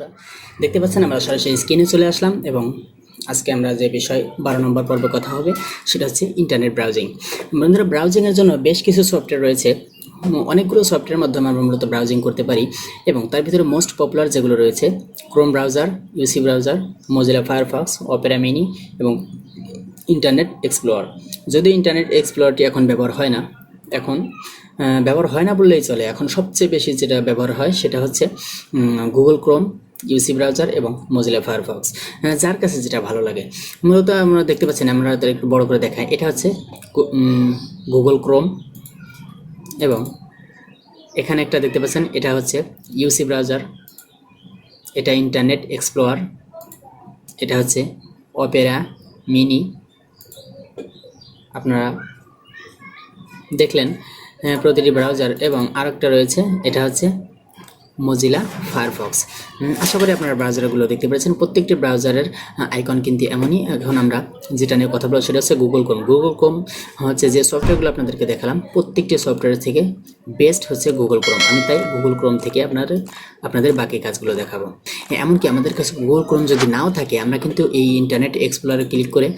বন্ধুরা দেখতে পাচ্ছেন আমরা সরাসরি স্ক্রিনে চলে আসলাম এবং আজকে আমরা যে বিষয় 12 নম্বর পর্বে কথা হবে সেটা হচ্ছে ইন্টারনেট ব্রাউজিং। বন্ধুরা ব্রাউজিংয়ের জন্য বেশ কিছু সফটওয়্যার রয়েছে, অনেকগুলো সফটওয়্যারের মাধ্যমে আমরা মূলত ব্রাউজিং করতে পারি এবং তার ভিতরে মোস্ট পপুলার যেগুলো রয়েছে Chrome browser, UC browser, Mozilla Firefox, Opera mini এবং ইন্টারনেট এক্সপ্লোরার। যদিও ইন্টারনেট এক্সপ্লোরারটি এখন ব্যবহার হয় না, ব্যবহার হয় না বললেই চলে। এখন সবচেয়ে বেশি যেটা ব্যবহার হয় সেটা হচ্ছে গুগল ক্রোম, ইউসি ব্রাউজার এবং মোজিলা ফায়ারফক্স, যার কাছে যেটা ভালো লাগে। মূলত আমরা দেখতে পাচ্ছেন, আমরা একটু বড় করে দেখাই, এটা হচ্ছে গুগল ক্রোম এবং এখানে একটা দেখতে পাচ্ছেন এটা হচ্ছে ইউসি ব্রাউজার, এটা ইন্টারনেট এক্সপ্লোরার, এটা হচ্ছে অপেরা মিনি। আপনারা দেখলেন প্রতিটি ব্রাউজার এবং আরেকটা রয়েছে এটা হচ্ছে মোজিলা ফায়ারফক্স। আশা করি আপনারা ব্রাউজারগুলো দেখতে পেরেছেন। প্রত্যেকটি ব্রাউজারের আইকন কিন্তু এমনই। এখন আমরা যেটা নিয়ে কথা বলবো সেটা হচ্ছে গুগল ক্রোম। গুগল ক্রোম হচ্ছে যে সফটওয়্যারগুলো আপনাদেরকে দেখালাম, প্রত্যেকটি সফটওয়্যার থেকে বেস্ট হচ্ছে গুগল ক্রোম। আমি তাই গুগল ক্রোম থেকে আপনাদের বাকি কাজগুলো দেখাবো। এমনকি আমাদের কাছে গুগল ক্রোম যদি নাও থাকে, আমরা কিন্তু এই ইন্টারনেট এক্সপ্লোরারে ক্লিক করে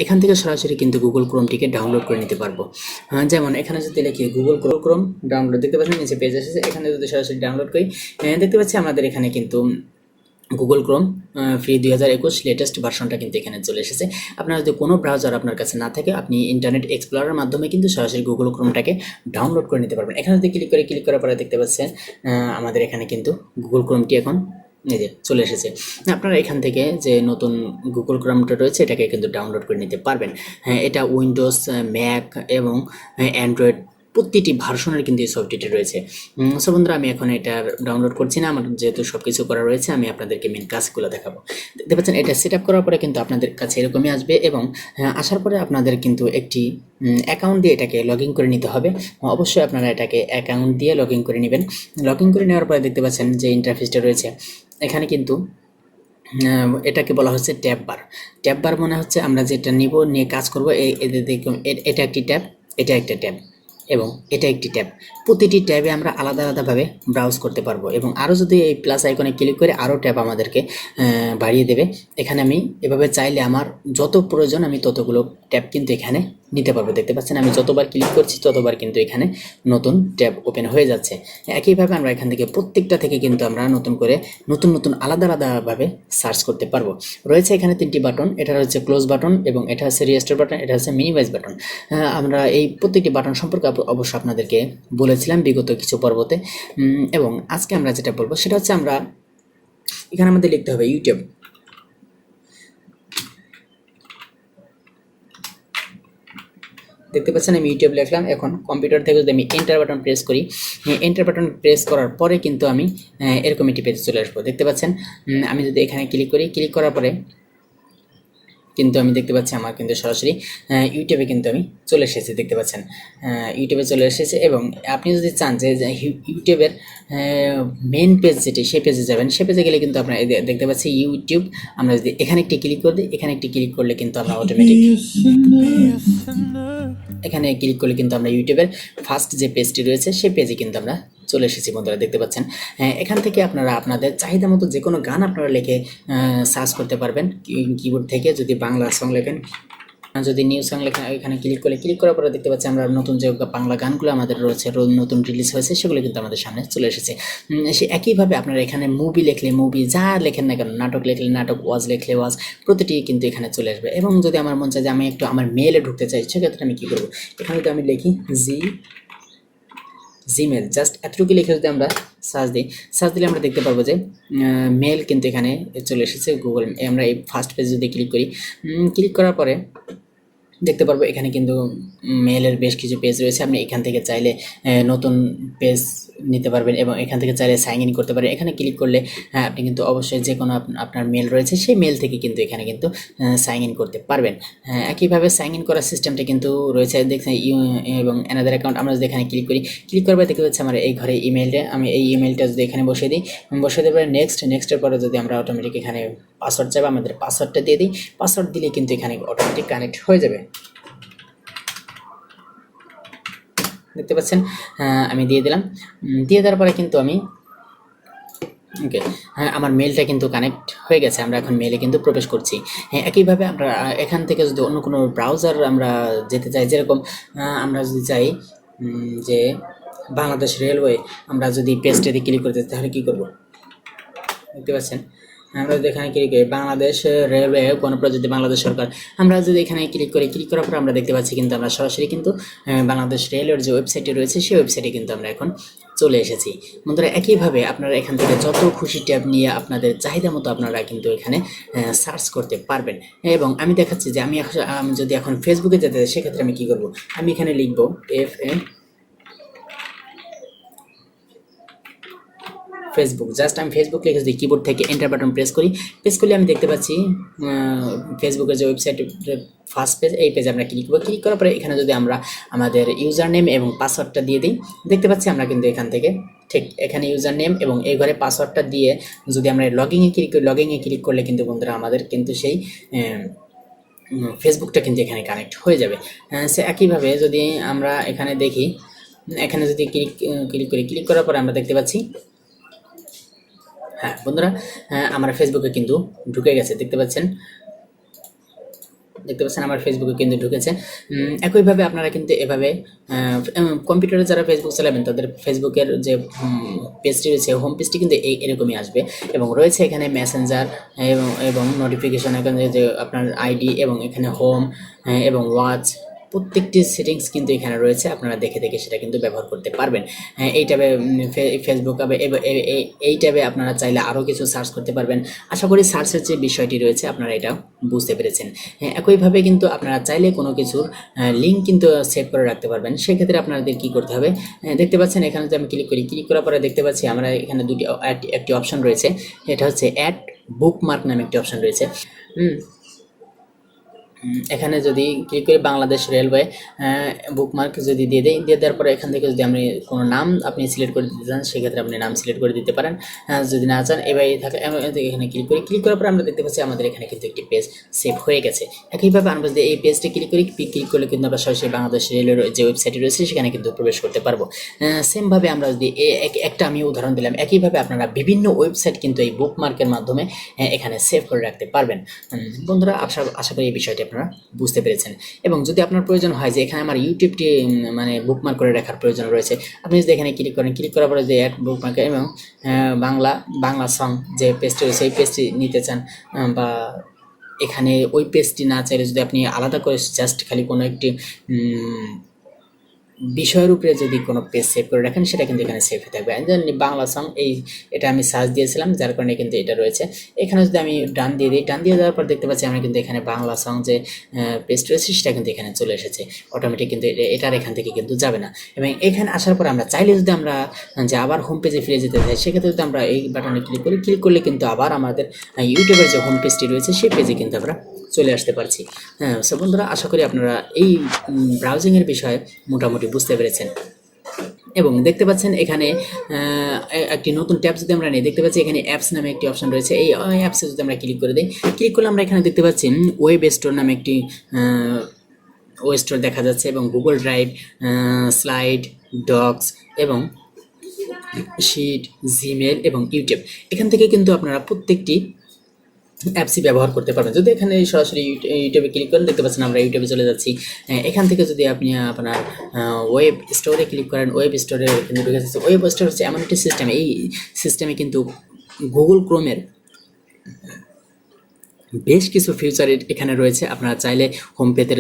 এখান থেকে সরাসরি কিন্তু গুগল ক্রোমটিকে ডাউনলোড করে নিতে পারবো। যেমন এখানে যদি লিখি গুগল ক্রোম ডাউনলোড, দেখতে পাচ্ছেন নিচে পেজ এসেছে, এখানে যদি সরাসরি ডাউনলোড করি দেখতে পাচ্ছি আমাদের এখানে কিন্তু গুগল ক্রোম ফ্রি 2021 লেটেস্ট ভার্সনটা কিন্তু এখানে চলে এসেছে। আপনার যদি কোনো ব্রাউজার আপনার কাছে না থাকে, আপনি ইন্টারনেট এক্সপ্লোরারের মাধ্যমে কিন্তু সরাসরি গুগল ক্রোমটাকে ডাউনলোড করে নিতে পারবেন। এখানে যদি ক্লিক করার পরে দেখতে পাচ্ছেন আমাদের এখানে কিন্তু গুগল ক্রোমটি এখন এই যে চলে এসেছে। আপনারা এখান থেকে যে নতুন গুগল ক্রোমটা রয়েছে এটাকে কিন্তু ডাউনলোড করে নিতে পারবেন। এটা উইন্ডোজ, ম্যাক এবং অ্যান্ড্রয়েড প্রতিটি ভার্সনের কিন্তু এই সফটওয়্যারটি রয়েছে। সো বন্ধুরা আমি এখন এটা ডাউনলোড করছি না, আমার যেহেতু সব কিছু করা রয়েছে। আমি আপনাদেরকে মেন কাজগুলো দেখাবো। দেখতে পাচ্ছেন এটা সেট আপ করার পরে কিন্তু আপনাদের কাছে এরকমই আসবে এবং আসার পরে আপনাদের কিন্তু একটি অ্যাকাউন্ট দিয়ে এটাকে লগ ইন করে নিতে হবে। অবশ্যই আপনারা এটাকে অ্যাকাউন্ট দিয়ে লগ ইন করে নেবেন। লগ ইন করে নেওয়ার পরে দেখতে পাচ্ছেন যে ইন্টারফেসটা রয়েছে, এখানে কিন্তু এটাকে বলা হচ্ছে ট্যাব বার। ট্যাব বার মনে হচ্ছে আমরা যেটা নিয়ে কাজ করবো, এটা একটি ট্যাব, এটা একটা ট্যাব এবং এটা একটি ট্যাব। প্রতিটি ট্যাবে আমরা আলাদা আলাদাভাবে ব্রাউজ করতে পারবো এবং আরও যদি এই প্লাস আইকনে ক্লিক করে আরও ট্যাব আমাদেরকে বাড়িয়ে দেবে। এখানে আমি এভাবে চাইলে আমার যত প্রয়োজন আমি ততগুলো ট্যাব কিন্তু এখানে নিতে পারবো। দেখতে পাচ্ছেন আমি যতবার ক্লিক করছি ততবার কিন্তু এখানে নতুন ট্যাব ওপেন হয়ে যাচ্ছে। একইভাবে আমরা এখান থেকে প্রত্যেকটা থেকে কিন্তু আমরা নতুন আলাদা আলাদাভাবে সার্চ করতে পারবো। রয়েছে এখানে 3টি বাটন, এটা হচ্ছে ক্লোজ বাটন এবং এটা হচ্ছে রিস্টোর বাটন, এটা হচ্ছে মিনিমাইজ বাটন। আমরা এই প্রত্যেকটি বাটন সম্পর্কে অবশ্য আপনাদেরকে বলেছিলাম বিগত কিছু পর্বতে এবং আজকে আমরা যেটা বলবো সেটা হচ্ছে আমরা এখানে আমাদের লিখতে হবে ইউটিউব। দেখতে পাচ্ছেন আমি ইউটিউব লিখলাম। এখন কম্পিউটার থেকে যদি আমি এন্টার বাটন প্রেস করি, এন্টার বাটন প্রেস করার পরে কিন্তু আমি এরকম একটি পেজে চলে আসবো। দেখতে পাচ্ছেন আমি যদি এখানে ক্লিক করি, ক্লিক করার পরে কিন্তু আমি দেখতে পাচ্ছি আমার কিন্তু সরাসরি ইউটিউবে কিন্তু আমি চলে এসেছি। দেখতে পাচ্ছেন ইউটিউবে চলে এসেছে এবং আপনি যদি চান যে ইউটিউবের মেন পেজ যেটি সেই পেজে যাবেন, সে পেজে গেলে কিন্তু আপনার দেখতে পাচ্ছি ইউটিউব। আমরা যদি এখানে একটি ক্লিক করে দিই, এখানে একটি ক্লিক করলে কিন্তু আমরা অটোমেটিক এখানে ক্লিক করলে কিন্তু আমরা ইউটিউবের ফার্স্ট যে পেজটি রয়েছে সেই পেজে কিন্তু আমরা চলে এসেছি। বন্ধুরা দেখতে পাচ্ছেন এখান থেকে আপনারা আপনাদের চাহিদা মতো যে কোনো গান আপনারা লিখে সার্চ করতে পারবেন কিবোর্ড থেকে। যদি বাংলা সং লেখেন, যদি নিউ সং লেখেন, এখানে ক্লিক করার পরে দেখতে পাচ্ছি আমরা নতুন যে বাংলা গানগুলো আমাদের রয়েছে নতুন রিলিজ হয়েছে সেগুলো কিন্তু আমাদের সামনে চলে এসেছে। সে একইভাবে আপনারা এখানে মুভি লিখলে মুভি, যা লেখেন না কেন, নাটক লিখলে নাটক, ওয়াজ লিখলে ওয়াজ, প্রতিটি কিন্তু এখানে চলে আসবে। এবং যদি আমার মন চায় যে আমি একটু আমার মেইলে ঢুকতে চাই, সেক্ষেত্রে আমি কী করবো, এখানে যদি আমি লিখি জিমেল, জাস্ট এতটুকু লিখে যদি আমরা সার্চ দিলে আমরা দেখতে পারবো যে মেল কিন্তু এখানে চলে এসেছে গুগল। আমরা এই ফার্স্ট পেজ যদি ক্লিক করার পরে দেখতে পারবো এখানে কিন্তু মেলের বেশ কিছু পেজ রয়েছে। আপনি এখান থেকে চাইলে নতুন পেজ নিতে পারবেন এবং এখান থেকে চাইলে সাইন ইন করতে পারেন। এখানে ক্লিক করলে আপনি কিন্তু অবশ্যই যে কোনো আপনার মেল রয়েছে সেই মেল থেকে কিন্তু এখানে কিন্তু সাইন ইন করতে পারবেন। একইভাবে সাইন ইন করার সিস্টেমটা কিন্তু রয়েছে দেখছেন এবং অ্যানাদার অ্যাকাউন্ট। আমরা যদি এখানে ক্লিক করার পরে দেখতে পাচ্ছি আমার এই ঘরে ইমেলটা, আমি এই ইমেলটা যদি এখানে বসিয়ে দিই পরে নেক্সটের পরে যদি আমরা অটোমেটিক এখানে পাসওয়ার্ড চাইবো, আমাদের পাসওয়ার্ডটা দিয়ে দিই। পাসওয়ার্ড দিলে কিন্তু এখানে অটোমেটিক কানেক্ট হয়ে যাবে। দেখতে পাচ্ছেন আমি দিয়ে দিলাম। দিয়ে দেওয়ার পরে কিন্তু আমি ওকে, হ্যাঁ আমার মেলটা কিন্তু কানেক্ট হয়ে গেছে, আমরা এখন মেলে কিন্তু প্রবেশ করছি। হ্যাঁ একইভাবে আমরা এখান থেকে যদি অন্য কোনো ব্রাউজার আমরা যেতে চাই, যেরকম আমরা যদি চাই যে বাংলাদেশ রেলওয়ে, আমরা যদি পেজটাতে ক্লিক করতে চাই, তাহলে কী করব দেখতে পাচ্ছেন। আমরা যদি এখানে ক্লিক করি বাংলাদেশ রেলওয়ে গণপ্রজাতন্ত্রী বাংলাদেশ সরকার, আমরা যদি এখানে ক্লিক করি, ক্লিক করার পর আমরা দেখতে পাচ্ছি কিন্তু আমরা সরাসরি কিন্তু বাংলাদেশ রেলওয়ের যে ওয়েবসাইটটি রয়েছে সেই ওয়েবসাইটে কিন্তু আমরা এখন চলে এসেছি। বন্ধুরা একইভাবে আপনারা এখান থেকে যত খুশি ট্যাব নিয়ে আপনাদের চাহিদা মতো আপনারা কিন্তু এখানে সার্চ করতে পারবেন। এবং আমি দেখাচ্ছি যে আমি যদি এখন ফেসবুকে যেতে চাই, সেক্ষেত্রে আমি কী করব, আমি এখানে লিখব ফেসবুক, জাস্ট আমি ফেসবুক লিখে যদি কিবোর্ড থেকে এন্টার বাটন প্রেস করি, প্রেস করলে আমি দেখতে পাচ্ছি ফেসবুকের যে ওয়েবসাইট ফার্স্ট পেজ, এই পেজে আমরা ক্লিক করব। ক্লিক করার পরে এখানে যদি আমরা আমাদের ইউজার নেম এবং পাসওয়ার্ডটা দিয়ে দিই, দেখতে পাচ্ছি আমরা কিন্তু এখান থেকে ঠিক এখানে ইউজার নেম এবং এই ঘরে পাসওয়ার্ডটা দিয়ে যদি আমরা লগইনে ক্লিক করি, লগইনে ক্লিক করলে কিন্তু বন্ধুরা আমাদের কিন্তু সেই ফেসবুকটা কিন্তু এখানে কানেক্ট হয়ে যাবে। সে একইভাবে যদি আমরা এখানে দেখি, এখানে যদি ক্লিক করি, ক্লিক করার পরে আমরা দেখতে পাচ্ছি হ্যাঁ বন্ধুরা আমার ফেসবুকে কিন্তু ঢুকে গেছে, দেখতে পাচ্ছেন আমার ফেসবুকে কিন্তু ঢুকেছে। একইভাবে আপনারা কিন্তু এভাবে কম্পিউটারে যারা ফেসবুক চালাবেন তাদের ফেসবুকের যে পেজটি রয়েছে, হোম পেজটি কিন্তু এরকমই আসবে এবং রয়েছে এখানে মেসেঞ্জার এবং নোটিফিকেশন, এখানে যে আপনার আইডি এবং এখানে হোম এবং ওয়াচ, প্রত্যেকটি সেটিংস কিন্তু এখানে রয়েছে, আপনারা দেখে দেখে সেটা কিন্তু ব্যবহার করতে পারবেন। এই ট্যাবে ফেসবুক এই ট্যাবে আপনারা চাইলে আরও কিছু সার্চ করতে পারবেন। আশা করি সার্চের যে বিষয়টি রয়েছে আপনারা এটা বুঝতে পেরেছেন। একইভাবে কিন্তু আপনারা চাইলে কোনো কিছুর লিঙ্ক কিন্তু সেভ করে রাখতে পারবেন। সেক্ষেত্রে আপনাদের কী করতে হবে, দেখতে পাচ্ছেন এখানে যদি আমি ক্লিক করি, ক্লিক করার পরে দেখতে পাচ্ছি আমরা এখানে একটি অপশন রয়েছে, এটা হচ্ছে অ্যাড বুকমার্ক নামে একটি অপশন রয়েছে। এখানে যদি ক্লিক করি বাংলাদেশ রেলওয়ে বুকমার্ক যদি দিয়ে দেওয়ার পরে এখান থেকে যদি আপনি কোনো নাম আপনি সিলেক্ট করে দিতে চান, সেক্ষেত্রে আপনি নাম সিলেক্ট করে দিতে পারেন। যদি না চান এবার থাকে এখানে ক্লিক করি, ক্লিক করার পরে আমরা দেখতে পাচ্ছি আমাদের এখানে কিন্তু একটি পেজ সেভ হয়ে গেছে। একইভাবে আমরা যদি এই পেজটি ক্লিক করি, ক্লিক করলে কিন্তু আমরা সরাসরি বাংলাদেশ রেলের যে ওয়েবসাইটটি রয়েছে সেখানে কিন্তু প্রবেশ করতে পারবো। সেমভাবে আমরা যদি একটা আমি উদাহরণ দিলাম, একইভাবে আপনারা বিভিন্ন ওয়েবসাইট কিন্তু এই বুকমার্কের মাধ্যমে এখানে সেভ করে রাখতে পারবেন। বন্ধুরা আশা করি এই বিষয়টি আপনারা বুঝতে পেরেছেন। এবং যদি আপনার প্রয়োজন হয় যে এখানে আমার ইউটিউবটি মানে বুকমার্ক করে রাখার প্রয়োজন রয়েছে, আপনি যদি এখানে ক্লিক করেন, ক্লিক করার পরে যে অ্যাড বুকমার্ক এবং বাংলা সং যে পেজটি রয়েছে সেই পেজটি নিতে চান, বা এখানে ওই পেজটি না চাইলে যদি আপনি আলাদা করে জাস্ট খালি কোনো একটি বিষয়ের উপরে যদি কোনো পেজ সেভ করে রাখেন, সেটা কিন্তু এখানে সেভ হয়ে থাকবে। বাংলা সং এটা আমি সার্চ দিয়েছিলাম, যার কারণে কিন্তু এটা রয়েছে। এখানে যদি আমি ডান দিয়ে দিই, ডান দিয়ে দেওয়ার পর দেখতে পাচ্ছি আমরা কিন্তু এখানে বাংলা সং যে পেজ রয়েছে সেটা কিন্তু এখানে চলে এসেছে অটোমেটিক, কিন্তু এটার এখান থেকে কিন্তু যাবে না। এবং এখানে আসার পর আমরা চাইলে যদি আমরা যে আবার হোম পেজে ফিরে যেতে চাই, সেক্ষেত্রে যদি আমরা এই বাটনে ক্লিক করি, ক্লিক করলে কিন্তু আবার আমাদের ইউটিউবের যে হোম পেজটি রয়েছে সেই পেজে কিন্তু আমরা চলে আসতে পারছি। সো বন্ধুরা আশা করি আপনারা এই ব্রাউজিংয়ের বিষয়ে মোটামুটি বুঝতে পেরেছেন। এবং দেখতে পাচ্ছেন এখানে একটি নতুন ট্যাব যদি আমরা নিই, দেখতে পাচ্ছি এখানে অ্যাপস নামে একটি অপশন রয়েছে। এই অ্যাপসে যদি আমরা ক্লিক করে দিই, ক্লিক করলে আমরা এখানে দেখতে পাচ্ছি ওয়েব স্টোর নামে একটি ওয়েব স্টোর দেখা যাচ্ছে, এবং গুগল ড্রাইভ, স্লাইড, ডক্স এবং শিট, জিমেল এবং ইউটিউব, এখান থেকে কিন্তু আপনারা প্রত্যেকটি অ্যাপসই ব্যবহার করতে পারবেন। যদি এখানে সরাসরি ইউটিউবে ক্লিক করেন, দেখতে পাচ্ছেন আমরা ইউটিউবে চলে যাচ্ছি। এখান থেকে যদি আপনি আপনার ওয়েব স্টোরে ক্লিক করেন, ওয়েব স্টোরে কিন্তু ঢুকে যাচ্ছে। ওয়েব স্টোর হচ্ছে এমন একটি সিস্টেম, এই সিস্টেমে কিন্তু গুগল ক্রোমের বেশ কিছু ফিচার এখানে রয়েছে। আপনারা চাইলে হোম পেজের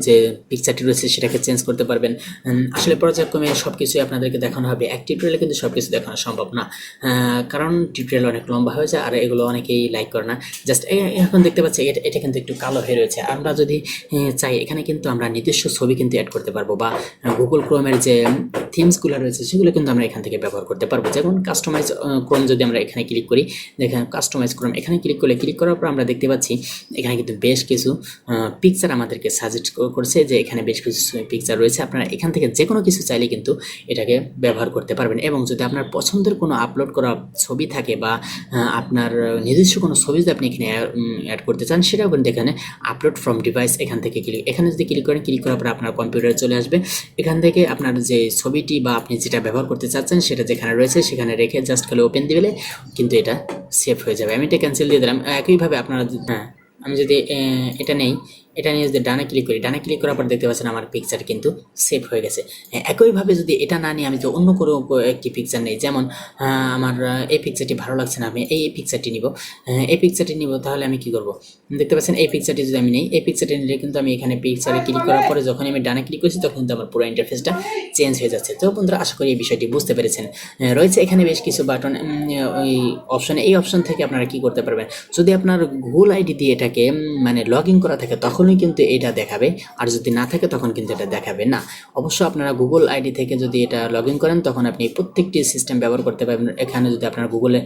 যে পিকচারটি রয়েছে সেটাকে চেঞ্জ করতে পারবেন। আসলে পর্যায়ক্রমে সব কিছুই আপনাদেরকে দেখানো হবে, এক টিউটোরিয়ালে কিন্তু সব কিছু দেখানো সম্ভব না, কারণ টিউটোরিয়াল অনেক লম্বা হয়ে যায় আর এগুলো অনেকেই লাইক করে না। জাস্ট এখন দেখতে পাচ্ছি এটা কিন্তু একটু কালো হয়ে রয়েছে। আমরা যদি চাই এখানে কিন্তু আমরা নিজস্ব ছবি কিন্তু অ্যাড করতে পারবো, বা গুগল ক্রোমের যে থিমসগুলো রয়েছে সেগুলো কিন্তু আমরা এখান থেকে ব্যবহার করতে পারবো। যেমন কাস্টমাইজ ক্রোম যদি আমরা এখানে ক্লিক করি, দেখেন কাস্টমাইজ ক্রোম এখানে ক্লিক করার পর আমরা দেখতে পাচ্ছি এখানে কিন্তু বেশ কিছু পিকচার আমাদেরকে সাজেস্ট করছে যে এখানে বেশ কিছু পিকচার রয়েছে। আপনারা এখান থেকে যে কোনো কিছু চাইলে কিন্তু এটাকে ব্যবহার করতে পারবেন। এবং যদি আপনার পছন্দের কোনো আপলোড করা ছবি থাকে বা আপনার নিজস্ব কোনো ছবি যদি আপনি এখানে অ্যাড করতে চান, সেটাও কিন্তু এখানে আপলোড ফ্রম ডিভাইস এখান থেকে এখানে যদি ক্লিক করেন, ক্লিক করার পর আপনার কম্পিউটারে চলে আসবে। এখান থেকে আপনার যে ছবিটি বা আপনি যেটা ব্যবহার করতে চাচ্ছেন সেটা যেখানে রয়েছে সেখানে রেখে জাস্ট খালি ওপেন দিলে কিন্তু এটা সেভ হয়ে যাবে। আমি এটা ক্যান্সেল দিয়ে দিলাম। একইভাবে আপনারা আমি যদি এটা নেই, এটা নিয়ে যদি ডানে ক্লিক করি, ডানে ক্লিক করার পর দেখতে পাচ্ছেন আমার পিকচার কিন্তু সেভ হয়ে গেছে। একইভাবে যদি এটা না নিয়ে আমি তো অন্য কোনো একটি পিকচার নেই, যেমন আমার এই পিকচারটি ভালো লাগছে না, আমি এই পিকচারটি নিব, এই পিকচারটি নিব, তাহলে আমি কি করব? দেখতে পাচ্ছেন এই পিকচারটি যদি আমি নেই, এই পিকচারটি নিলে কিন্তু আমি এখানে পিকচারে ক্লিক করার পরে যখন আমি ডানে ক্লিক করছি তখন কিন্তু আমার পুরো ইন্টারফেসটা চেঞ্জ হয়ে যাচ্ছে। তো বন্ধুরা, আশা করি এই বিষয়টি বুঝতে পেরেছেন। রয়েছে এখানে বেশ কিছু বাটন, ওই অপশনে, এই অপশন থেকে আপনারা কি করতে পারবেন, যদি আপনার গুগল আইডি দিয়ে এটাকে মানে লগ ইন করা থাকে তখনই কিন্তু এটা দেখাবে, আর যদি না থাকে তখন কিন্তু এটা দেখাবে না। অবশ্য আপনারা গুগল আইডি থেকে যদি এটা লগ ইন করেন তখন আপনি প্রত্যেকটি সিস্টেম ব্যবহার করতে পারবেন। এখানে যদি আপনার গুগলে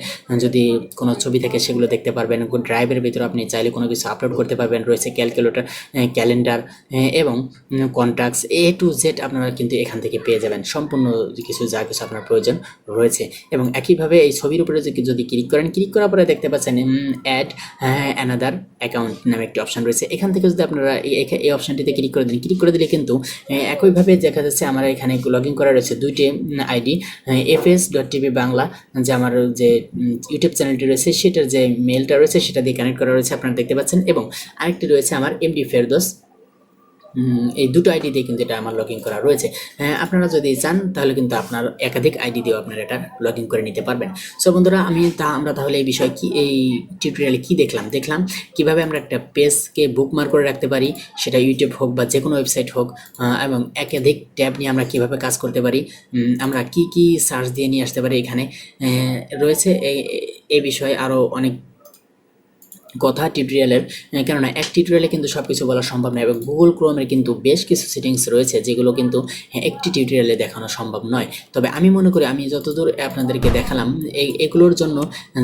যদি কোনো ছবি থাকে সেগুলো দেখতে পারবেন। ড্রাইভের ভিতরে আপনি চাইলে কোনো কিছু আপলোড করতে পারবেন। রয়েছে ক্যালকুলেটর, ক্যালেন্ডার এবং কন্ট্যাক্টস, A to Z আপনারা কিন্তু এখান থেকে পেয়ে যাবেন সম্পূর্ণ কিছু, যা কিছু আপনার প্রয়োজন রয়েছে। এবং একইভাবে এই ছবির উপরে যদি ক্লিক করেন, ক্লিক করার পরে দেখতে পাচ্ছেন অ্যাড অ্যানাদার অ্যাকাউন্ট নামে একটি অপশান রয়েছে। এখান থেকে যদি আপনারা এই অপশানটিতে ক্লিক করে দিন, ক্লিক করে দিলে কিন্তু একইভাবে দেখা যাচ্ছে আমার এখানে লগ ইন করা রয়েছে দুইটি আইডি, fs.tv বাংলা, যে আমার যে ইউটিউব চ্যানেলটি রয়েছে সেটার যে মেলটা রয়েছে সেটা দিয়ে কানেক্ট করা রয়েছে, আপনারা দেখতে পাচ্ছেন। এবং আরেকটি রয়েছে আমার এমডি ফেরদৌস, এই দুটো আইডি দিয়ে কিন্তু এটা আমার লগ ইন করা রয়েছে। আপনারা যদি চান তাহলে কিন্তু আপনার একাধিক আইডি দিয়েও আপনারা এটা লগ ইন করে নিতে পারবেন। সো বন্ধুরা, আমরা তাহলে এই বিষয়ে এই টিউটোরিয়ালে কি দেখলাম কিভাবে আমরা একটা পেজকে বুকমার্ক করে রাখতে পারি, সেটা ইউটিউব হোক বা যে কোনো ওয়েবসাইট হোক, এবং একাধিক ট্যাব নিয়ে আমরা কিভাবে কাজ করতে পারি, আমরা কি সার্চ দিয়ে নিয়ে আসতে পারি। এখানে রয়েছে এই বিষয়ে আরও অনেক কথা টিউটোরিয়ালের, কেননা এক টিউটোরিয়ালে কিন্তু সব কিছু বলা সম্ভব নয়। এবং গুগল ক্রোমের কিন্তু বেশ কিছু সেটিংস রয়েছে যেগুলো কিন্তু একটি টিউটোরিয়ালে দেখানো সম্ভব নয়। তবে আমি মনে করি আমি যতদূর আপনাদেরকে দেখালাম, এগুলোর জন্য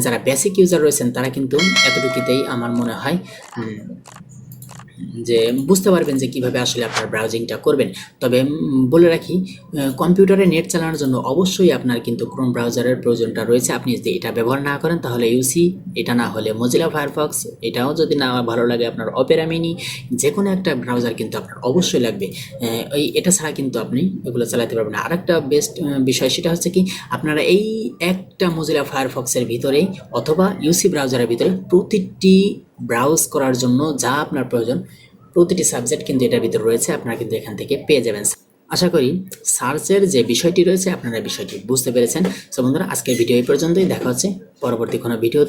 যারা বেসিক ইউজার রয়েছেন তারা কিন্তু এতটুকুতেই আমার মনে হয় যে বুঝতে পারবেন যে কিভাবে আসলে আপনার ব্রাউজিংটা করবেন। তবে বলে রাখি, কম্পিউটারে নেট চালানোর জন্য অবশ্যই আপনার কিন্তু ক্রোম ব্রাউজারের প্রয়োজনটা রয়েছে। আপনি যদি এটা ব্যবহার না করেন তাহলে ইউসি, এটা না হলে মজিলা ফায়ারফক্স, এটাও যদি না ভালো লাগে আপনার অপেরা মিনি, যে কোনো একটা ব্রাউজার কিন্তু আপনার অবশ্যই লাগবে। এটা ছাড়া কিন্তু আপনি এগুলো চালাতে পারবেন না। আরেকটা বেস্ট বিষয় সেটা হচ্ছে কি, আপনারা এই একটা মজিলা ফায়ারফক্সের ভিতরেই অথবা ইউসি ব্রাউজারের ভিতরে প্রতিটি ব্রাউজ করার জন্য যা আপনার প্রয়োজন প্রতিটি সাবজেক্ট কিন্তু এটার ভিতরে রয়েছে, আপনারা কিন্তু এখান থেকে পেয়ে যাবেন। আশা করি সার্চের যে বিষয়টি রয়েছে আপনারা বিষয়টি বুঝতে পেরেছেন। সো বন্ধুরা, আজকের ভিডিও এই পর্যন্তই। দেখা হচ্ছে পরবর্তী কোনো ভিডিও।